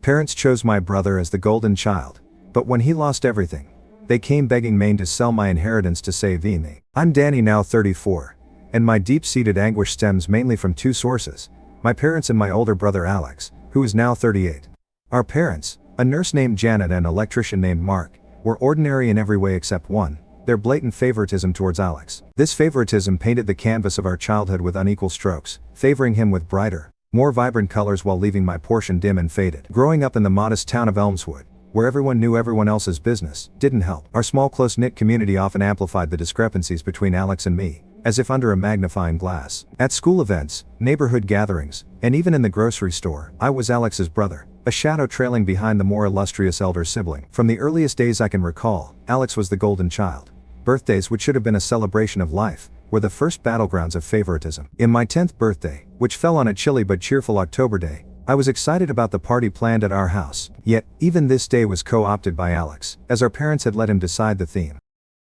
Parents chose my brother as the golden child, but when he lost everything, they came begging Maine to sell my inheritance to save me. I'm Danny, now 34, and my deep-seated anguish stems mainly from two sources: my parents and my older brother Alex, who is now 38. Our parents, a nurse named Janet and an electrician named Mark, were ordinary in every way except one: their blatant favoritism towards Alex. This favoritism painted the canvas of our childhood with unequal strokes, favoring him with brighter, more vibrant colors while leaving my portion dim and faded. Growing up in the modest town of Elmswood, where everyone knew everyone else's business, didn't help. Our small close-knit community often amplified the discrepancies between Alex and me, as if under a magnifying glass. At school events, neighborhood gatherings, and even in the grocery store, I was Alex's brother, a shadow trailing behind the more illustrious elder sibling. From the earliest days I can recall, Alex was the golden child. Birthdays, which should have been a celebration of life, were the first battlegrounds of favoritism. In my 10th birthday, which fell on a chilly but cheerful October day, I was excited about the party planned at our house. Yet, even this day was co-opted by Alex, as our parents had let him decide the theme.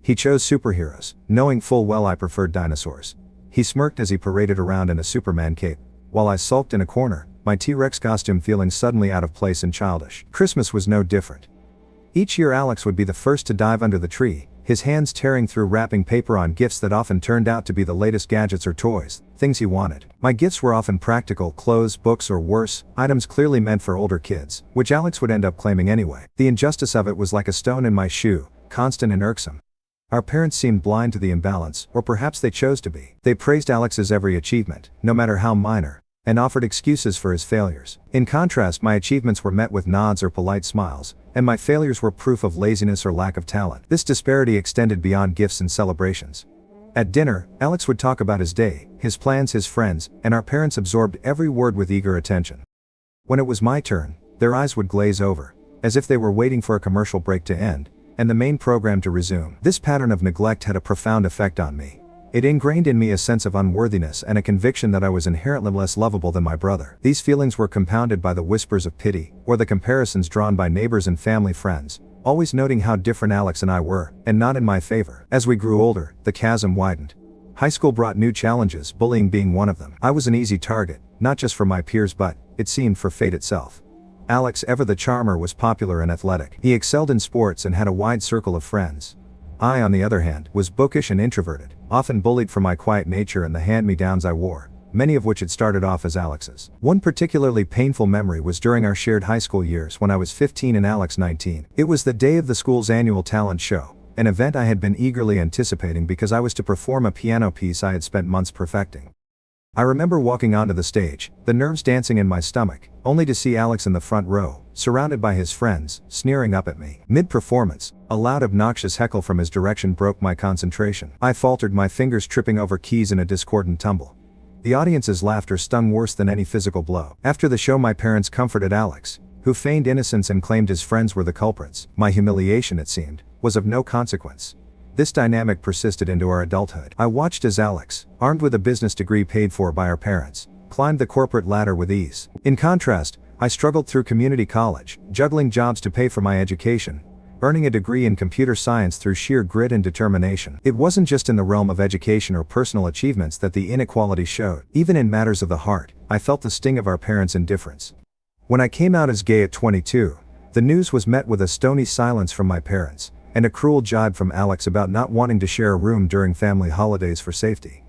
He chose superheroes, knowing full well I preferred dinosaurs. He smirked as he paraded around in a Superman cape, while I sulked in a corner, my T-Rex costume feeling suddenly out of place and childish. Christmas was no different. Each year Alex would be the first to dive under the tree, his hands tearing through wrapping paper on gifts that often turned out to be the latest gadgets or toys, things he wanted. My gifts were often practical clothes, books, or worse, items clearly meant for older kids, which Alex would end up claiming anyway. The injustice of it was like a stone in my shoe, constant and irksome. Our parents seemed blind to the imbalance, or perhaps they chose to be. They praised Alex's every achievement, no matter how minor, and offered excuses for his failures. In contrast, my achievements were met with nods or polite smiles, and my failures were proof of laziness or lack of talent. This disparity extended beyond gifts and celebrations. At dinner, Alex would talk about his day, his plans, his friends, and our parents absorbed every word with eager attention. When it was my turn, their eyes would glaze over, as if they were waiting for a commercial break to end, and the main program to resume. This pattern of neglect had a profound effect on me. It ingrained in me a sense of unworthiness and a conviction that I was inherently less lovable than my brother. These feelings were compounded by the whispers of pity, or the comparisons drawn by neighbors and family friends, always noting how different Alex and I were, and not in my favor. As we grew older, the chasm widened. High school brought new challenges, bullying being one of them. I was an easy target, not just for my peers but, it seemed, for fate itself. Alex, ever the charmer, was popular and athletic. He excelled in sports and had a wide circle of friends. I, on the other hand, was bookish and introverted, often bullied for my quiet nature and the hand-me-downs I wore, many of which had started off as Alex's. One particularly painful memory was during our shared high school years when I was 15 and Alex 19. It was the day of the school's annual talent show, an event I had been eagerly anticipating because I was to perform a piano piece I had spent months perfecting. I remember walking onto the stage, the nerves dancing in my stomach, only to see Alex in the front row, surrounded by his friends, sneering up at me. Mid-performance, a loud obnoxious heckle from his direction broke my concentration. I faltered, my fingers tripping over keys in a discordant tumble. The audience's laughter stung worse than any physical blow. After the show, my parents comforted Alex, who feigned innocence and claimed his friends were the culprits. My humiliation, it seemed, was of no consequence. This dynamic persisted into our adulthood. I watched as Alex, armed with a business degree paid for by our parents, climbed the corporate ladder with ease. In contrast, I struggled through community college, juggling jobs to pay for my education, earning a degree in computer science through sheer grit and determination. It wasn't just in the realm of education or personal achievements that the inequality showed. Even in matters of the heart, I felt the sting of our parents' indifference. When I came out as gay at 22, the news was met with a stony silence from my parents, and a cruel jibe from Alex about not wanting to share a room during family holidays for safety.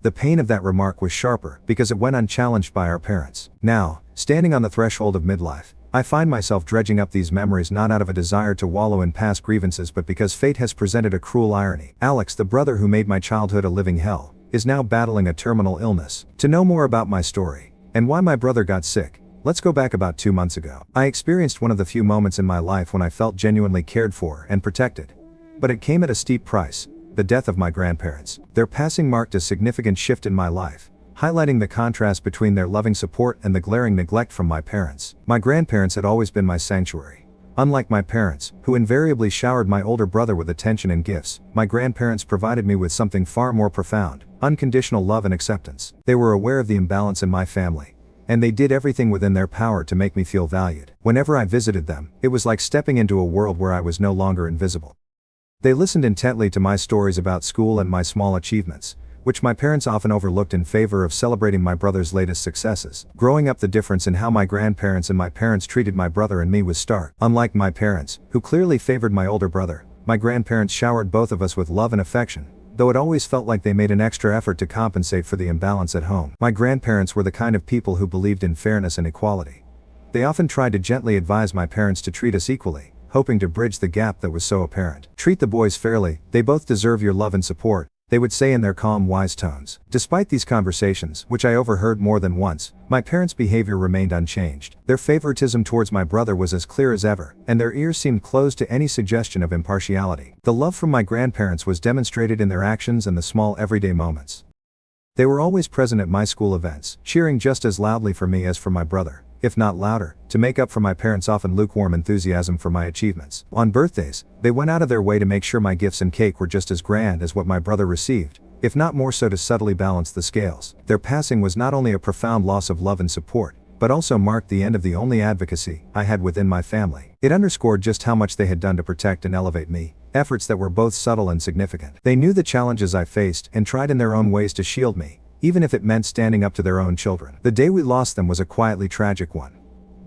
The pain of that remark was sharper because it went unchallenged by our parents. Now, standing on the threshold of midlife, I find myself dredging up these memories not out of a desire to wallow in past grievances but because fate has presented a cruel irony. Alex, the brother who made my childhood a living hell, is now battling a terminal illness. To know more about my story, and why my brother got sick, let's go back about 2 months ago. I experienced one of the few moments in my life when I felt genuinely cared for and protected. But it came at a steep price: the death of my grandparents. Their passing marked a significant shift in my life, highlighting the contrast between their loving support and the glaring neglect from my parents. My grandparents had always been my sanctuary. Unlike my parents, who invariably showered my older brother with attention and gifts, my grandparents provided me with something far more profound: unconditional love and acceptance. They were aware of the imbalance in my family, and they did everything within their power to make me feel valued. Whenever I visited them, it was like stepping into a world where I was no longer invisible. They listened intently to my stories about school and my small achievements, which my parents often overlooked in favor of celebrating my brother's latest successes. Growing up, the difference in how my grandparents and my parents treated my brother and me was stark. Unlike my parents, who clearly favored my older brother, my grandparents showered both of us with love and affection, though it always felt like they made an extra effort to compensate for the imbalance at home. My grandparents were the kind of people who believed in fairness and equality. They often tried to gently advise my parents to treat us equally, hoping to bridge the gap that was so apparent. "Treat the boys fairly, they both deserve your love and support," they would say in their calm, wise tones. Despite these conversations, which I overheard more than once, my parents' behavior remained unchanged. Their favoritism towards my brother was as clear as ever, and their ears seemed closed to any suggestion of impartiality. The love from my grandparents was demonstrated in their actions and the small everyday moments. They were always present at my school events, cheering just as loudly for me as for my brother, if not louder, to make up for my parents' often lukewarm enthusiasm for my achievements. On birthdays, they went out of their way to make sure my gifts and cake were just as grand as what my brother received, if not more so, to subtly balance the scales. Their passing was not only a profound loss of love and support, but also marked the end of the only advocacy I had within my family. It underscored just how much they had done to protect and elevate me, efforts that were both subtle and significant. They knew the challenges I faced and tried in their own ways to shield me, even if it meant standing up to their own children. The day we lost them was a quietly tragic one.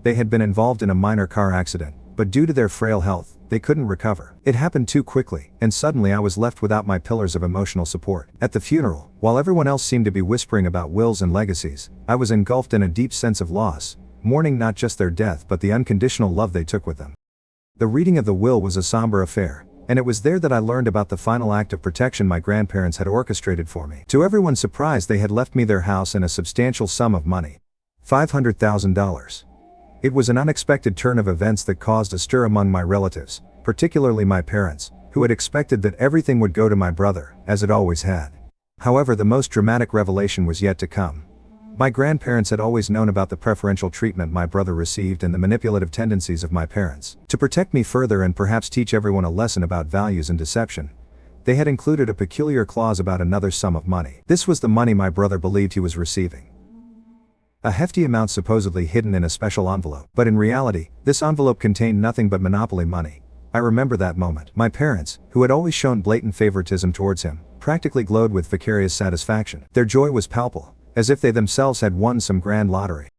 They had been involved in a minor car accident, but due to their frail health, they couldn't recover. It happened too quickly, and suddenly I was left without my pillars of emotional support. At the funeral, while everyone else seemed to be whispering about wills and legacies, I was engulfed in a deep sense of loss, mourning not just their death but the unconditional love they took with them. The reading of the will was a somber affair, and it was there that I learned about the final act of protection my grandparents had orchestrated for me. To everyone's surprise, they had left me their house and a substantial sum of money. $500,000. It was an unexpected turn of events that caused a stir among my relatives, particularly my parents, who had expected that everything would go to my brother, as it always had. However, the most dramatic revelation was yet to come. My grandparents had always known about the preferential treatment my brother received and the manipulative tendencies of my parents. To protect me further and perhaps teach everyone a lesson about values and deception, they had included a peculiar clause about another sum of money. This was the money my brother believed he was receiving. A hefty amount supposedly hidden in a special envelope. But in reality, this envelope contained nothing but monopoly money. I remember that moment. My parents, who had always shown blatant favoritism towards him, practically glowed with vicarious satisfaction. Their joy was palpable, as if they themselves had won some grand lottery.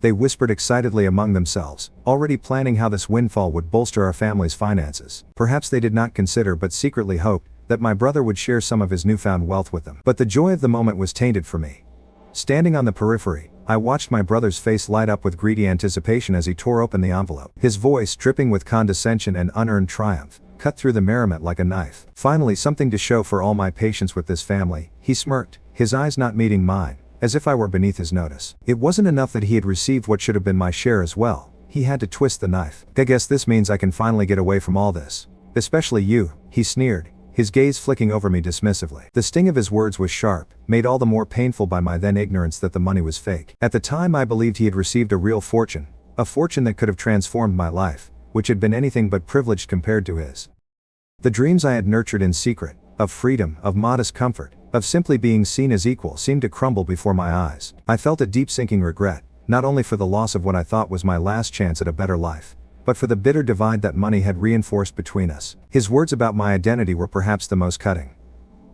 They whispered excitedly among themselves, already planning how this windfall would bolster our family's finances. Perhaps they did not consider but secretly hoped that my brother would share some of his newfound wealth with them. But the joy of the moment was tainted for me. Standing on the periphery, I watched my brother's face light up with greedy anticipation as he tore open the envelope. His voice, dripping with condescension and unearned triumph, cut through the merriment like a knife. Finally, something to show for all my patience with this family, he smirked, his eyes not meeting mine, as if I were beneath his notice. It wasn't enough that he had received what should have been my share as well. He had to twist the knife. "I guess this means I can finally get away from all this. Especially you," he sneered, his gaze flicking over me dismissively. The sting of his words was sharp, made all the more painful by my then ignorance that the money was fake. At the time I believed he had received a real fortune, a fortune that could have transformed my life, which had been anything but privileged compared to his. The dreams I had nurtured in secret, of freedom, of modest comfort, of simply being seen as equal, seemed to crumble before my eyes. I felt a deep sinking regret, not only for the loss of what I thought was my last chance at a better life, but for the bitter divide that money had reinforced between us. His words about my identity were perhaps the most cutting.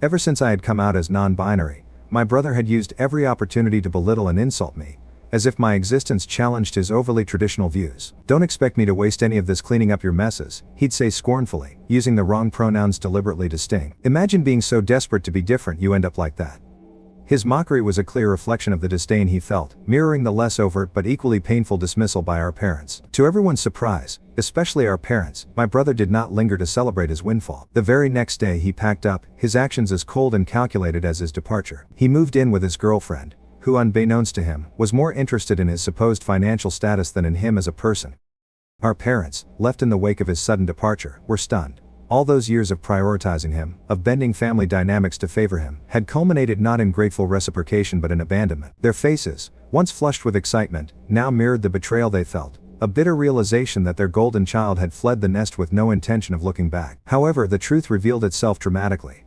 Ever since I had come out as non-binary, my brother had used every opportunity to belittle and insult me, as if my existence challenged his overly traditional views. "Don't expect me to waste any of this cleaning up your messes," he'd say scornfully, using the wrong pronouns deliberately to sting. "Imagine being so desperate to be different you end up like that." His mockery was a clear reflection of the disdain he felt, mirroring the less overt but equally painful dismissal by our parents. To everyone's surprise, especially our parents, my brother did not linger to celebrate his windfall. The very next day he packed up, his actions as cold and calculated as his departure. He moved in with his girlfriend, who, unbeknownst to him, was more interested in his supposed financial status than in him as a person. Our parents, left in the wake of his sudden departure, were stunned. All those years of prioritizing him, of bending family dynamics to favor him, had culminated not in grateful reciprocation but in abandonment. Their faces, once flushed with excitement, now mirrored the betrayal they felt, a bitter realization that their golden child had fled the nest with no intention of looking back. However, the truth revealed itself dramatically.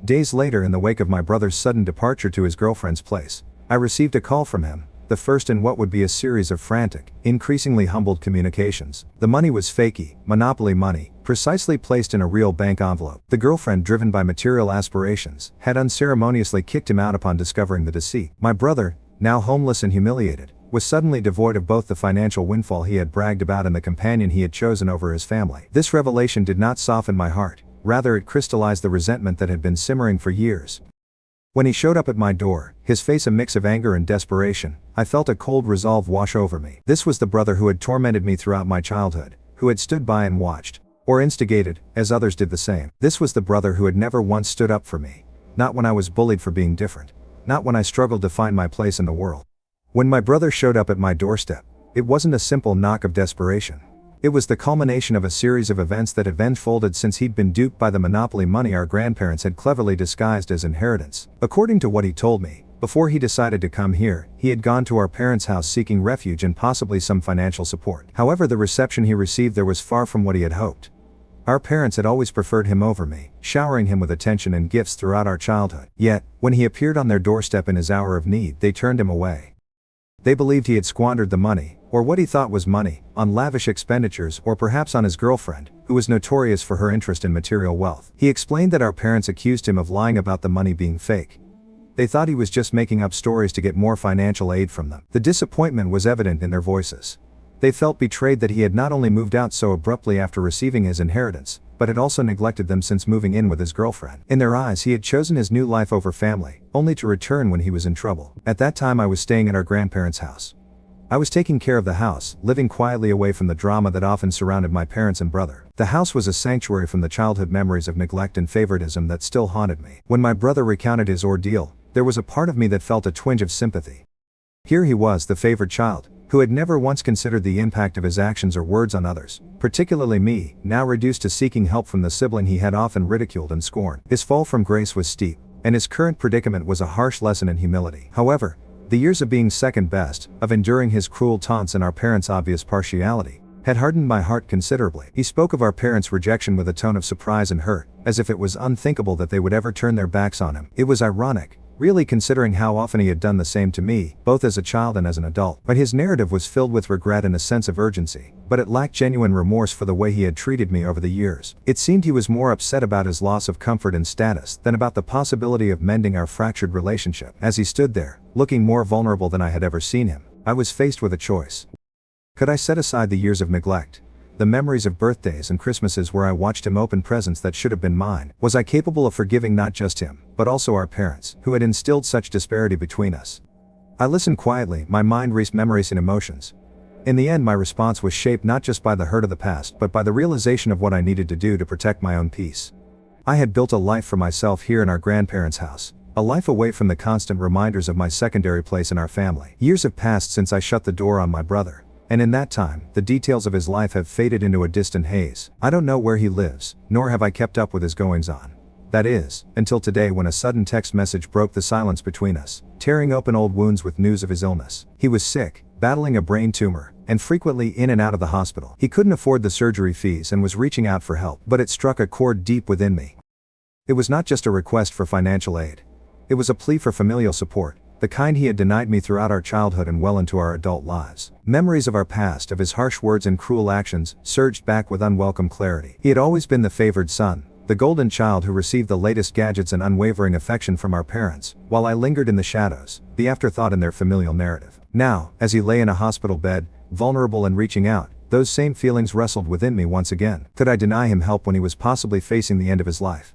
Days later, in the wake of my brother's sudden departure to his girlfriend's place, I received a call from him, the first in what would be a series of frantic, increasingly humbled communications. The money was fakey, monopoly money, precisely placed in a real bank envelope. The girlfriend, driven by material aspirations, had unceremoniously kicked him out upon discovering the deceit. My brother, now homeless and humiliated, was suddenly devoid of both the financial windfall he had bragged about and the companion he had chosen over his family. This revelation did not soften my heart, rather it crystallized the resentment that had been simmering for years. When he showed up at my door, his face a mix of anger and desperation, I felt a cold resolve wash over me. This was the brother who had tormented me throughout my childhood, who had stood by and watched, or instigated, as others did the same. This was the brother who had never once stood up for me, not when I was bullied for being different, not when I struggled to find my place in the world. When my brother showed up at my doorstep, it wasn't a simple knock of desperation. It was the culmination of a series of events that had unfolded since he'd been duped by the monopoly money our grandparents had cleverly disguised as inheritance. According to what he told me, before he decided to come here, he had gone to our parents' house seeking refuge and possibly some financial support. However, the reception he received there was far from what he had hoped. Our parents had always preferred him over me, showering him with attention and gifts throughout our childhood. Yet, when he appeared on their doorstep in his hour of need, they turned him away. They believed he had squandered the money, or what he thought was money, on lavish expenditures or perhaps on his girlfriend, who was notorious for her interest in material wealth. He explained that our parents accused him of lying about the money being fake. They thought he was just making up stories to get more financial aid from them. The disappointment was evident in their voices. They felt betrayed that he had not only moved out so abruptly after receiving his inheritance, but had also neglected them since moving in with his girlfriend. In their eyes, he had chosen his new life over family, only to return when he was in trouble. At that time I was staying at our grandparents' house. I was taking care of the house, living quietly away from the drama that often surrounded my parents and brother. The house was a sanctuary from the childhood memories of neglect and favoritism that still haunted me. When my brother recounted his ordeal, there was a part of me that felt a twinge of sympathy. Here he was, the favored child, who had never once considered the impact of his actions or words on others, particularly me, now reduced to seeking help from the sibling he had often ridiculed and scorned. His fall from grace was steep, and his current predicament was a harsh lesson in humility. However, the years of being second best, of enduring his cruel taunts and our parents' obvious partiality, had hardened my heart considerably. He spoke of our parents' rejection with a tone of surprise and hurt, as if it was unthinkable that they would ever turn their backs on him. It was ironic, really, considering how often he had done the same to me, both as a child and as an adult. But his narrative was filled with regret and a sense of urgency, but it lacked genuine remorse for the way he had treated me over the years. It seemed he was more upset about his loss of comfort and status than about the possibility of mending our fractured relationship. As he stood there, looking more vulnerable than I had ever seen him, I was faced with a choice. Could I set aside the years of neglect, the memories of birthdays and Christmases where I watched him open presents that should have been mine? Was I capable of forgiving not just him, but also our parents, who had instilled such disparity between us? I listened quietly, my mind raced memories and emotions. In the end, my response was shaped not just by the hurt of the past, but by the realization of what I needed to do to protect my own peace. I had built a life for myself here in our grandparents' house, a life away from the constant reminders of my secondary place in our family. Years have passed since I shut the door on my brother, and in that time, the details of his life have faded into a distant haze. I don't know where he lives, nor have I kept up with his goings-on. That is, until today, when a sudden text message broke the silence between us, tearing open old wounds with news of his illness. He was sick, battling a brain tumor, and frequently in and out of the hospital. He couldn't afford the surgery fees and was reaching out for help, but it struck a chord deep within me. It was not just a request for financial aid. It was a plea for familial support, the kind he had denied me throughout our childhood and well into our adult lives. Memories of our past, of his harsh words and cruel actions, surged back with unwelcome clarity. He had always been the favored son, the golden child who received the latest gadgets and unwavering affection from our parents, while I lingered in the shadows, the afterthought in their familial narrative. Now, as he lay in a hospital bed, vulnerable and reaching out, those same feelings wrestled within me once again. Could I deny him help when he was possibly facing the end of his life?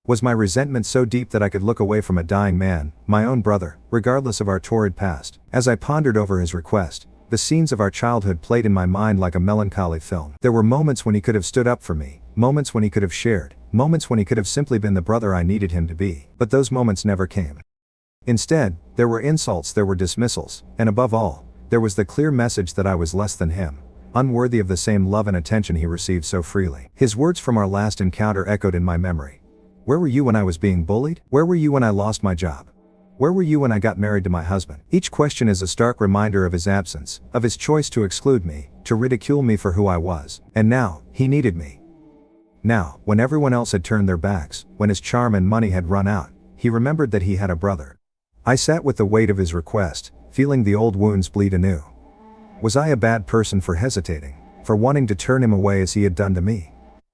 Was my resentment so deep that I could look away from a dying man, my own brother, regardless of our torrid past? As I pondered over his request, the scenes of our childhood played in my mind like a melancholy film. There were moments when he could have stood up for me, moments when he could have shared, moments when he could have simply been the brother I needed him to be. But those moments never came. Instead, there were insults, there were dismissals, and above all, there was the clear message that I was less than him, unworthy of the same love and attention he received so freely. His words from our last encounter echoed in my memory. Where were you when I was being bullied? Where were you when I lost my job? Where were you when I got married to my husband? Each question is a stark reminder of his absence, of his choice to exclude me, to ridicule me for who I was. And now, he needed me. Now, when everyone else had turned their backs, when his charm and money had run out, he remembered that he had a brother. I sat with the weight of his request, feeling the old wounds bleed anew. Was I a bad person for hesitating, for wanting to turn him away as he had done to me?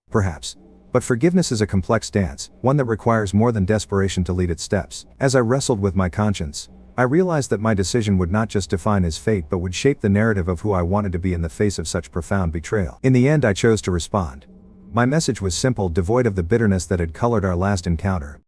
Perhaps. But forgiveness is a complex dance, one that requires more than desperation to lead its steps. As I wrestled with my conscience, I realized that my decision would not just define his fate but would shape the narrative of who I wanted to be in the face of such profound betrayal. In the end, I chose to respond. My message was simple, devoid of the bitterness that had colored our last encounter.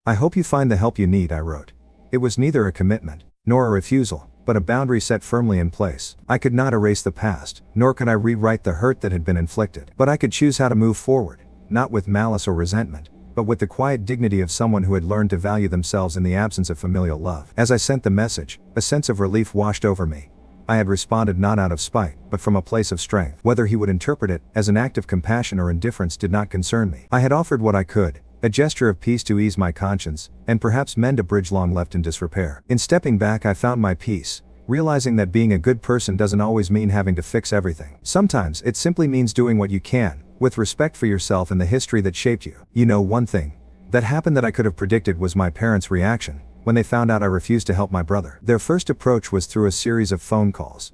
"I hope you find the help you need," I wrote. It was neither a commitment, nor a refusal, but a boundary set firmly in place. I could not erase the past, nor could I rewrite the hurt that had been inflicted. But I could choose how to move forward, not with malice or resentment, but with the quiet dignity of someone who had learned to value themselves in the absence of familial love. As I sent the message, a sense of relief washed over me. I had responded not out of spite, but from a place of strength. Whether he would interpret it as an act of compassion or indifference did not concern me. I had offered what I could, a gesture of peace to ease my conscience, and perhaps mend a bridge long left in disrepair. In stepping back, I found my peace, realizing that being a good person doesn't always mean having to fix everything. Sometimes it simply means doing what you can, with respect for yourself and the history that shaped you. You know, one thing that happened that I could have predicted was my parents' reaction when they found out I refused to help my brother. Their first approach was through a series of phone calls.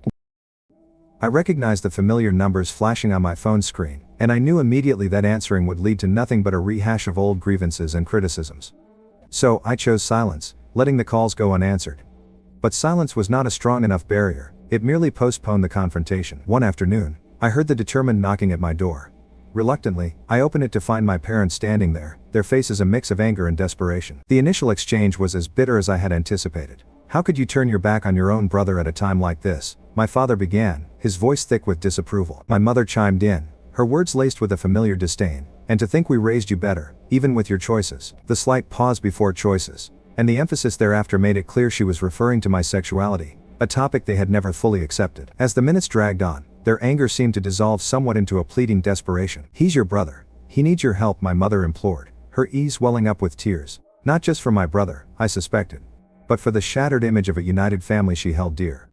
I recognized the familiar numbers flashing on my phone screen, and I knew immediately that answering would lead to nothing but a rehash of old grievances and criticisms. So I chose silence, letting the calls go unanswered. But silence was not a strong enough barrier, it merely postponed the confrontation. One afternoon, I heard the determined knocking at my door. Reluctantly, I opened it to find my parents standing there, their faces a mix of anger and desperation. The initial exchange was as bitter as I had anticipated. "How could you turn your back on your own brother at a time like this?" my father began, his voice thick with disapproval. My mother chimed in, her words laced with a familiar disdain. "And to think we raised you better, even with your choices." The slight pause before choices, and the emphasis thereafter made it clear she was referring to my sexuality, a topic they had never fully accepted. As the minutes dragged on, their anger seemed to dissolve somewhat into a pleading desperation. "He's your brother. He needs your help," my mother implored, her eyes welling up with tears. Not just for my brother, I suspected, but for the shattered image of a united family she held dear.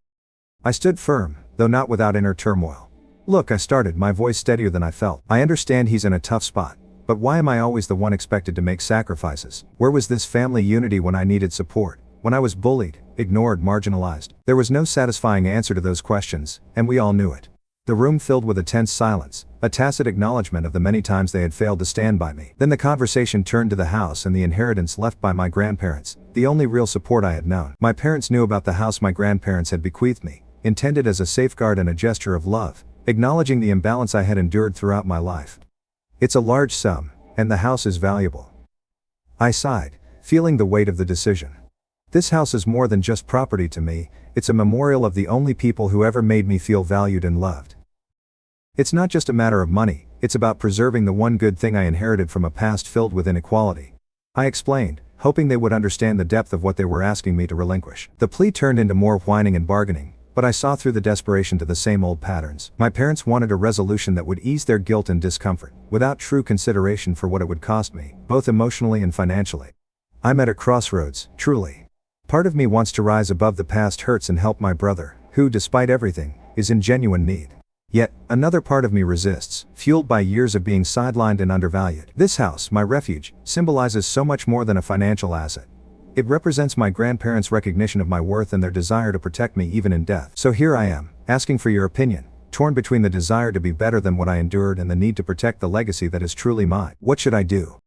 I stood firm, though not without inner turmoil. "Look," I started, my voice steadier than I felt. "I understand he's in a tough spot, but why am I always the one expected to make sacrifices? Where was this family unity when I needed support, when I was bullied, ignored, marginalized?" There was no satisfying answer to those questions, and we all knew it. The room filled with a tense silence, a tacit acknowledgement of the many times they had failed to stand by me. Then the conversation turned to the house and the inheritance left by my grandparents, the only real support I had known. My parents knew about the house my grandparents had bequeathed me, intended as a safeguard and a gesture of love, acknowledging the imbalance I had endured throughout my life. "It's a large sum, and the house is valuable." I sighed, feeling the weight of the decision. "This house is more than just property to me, it's a memorial of the only people who ever made me feel valued and loved. It's not just a matter of money, it's about preserving the one good thing I inherited from a past filled with inequality," I explained, hoping they would understand the depth of what they were asking me to relinquish. The plea turned into more whining and bargaining, but I saw through the desperation to the same old patterns. My parents wanted a resolution that would ease their guilt and discomfort, without true consideration for what it would cost me, both emotionally and financially. I'm at a crossroads, truly. Part of me wants to rise above the past hurts and help my brother, who, despite everything, is in genuine need. Yet, another part of me resists, fueled by years of being sidelined and undervalued. This house, my refuge, symbolizes so much more than a financial asset. It represents my grandparents' recognition of my worth and their desire to protect me even in death. So here I am, asking for your opinion, torn between the desire to be better than what I endured and the need to protect the legacy that is truly mine. What should I do?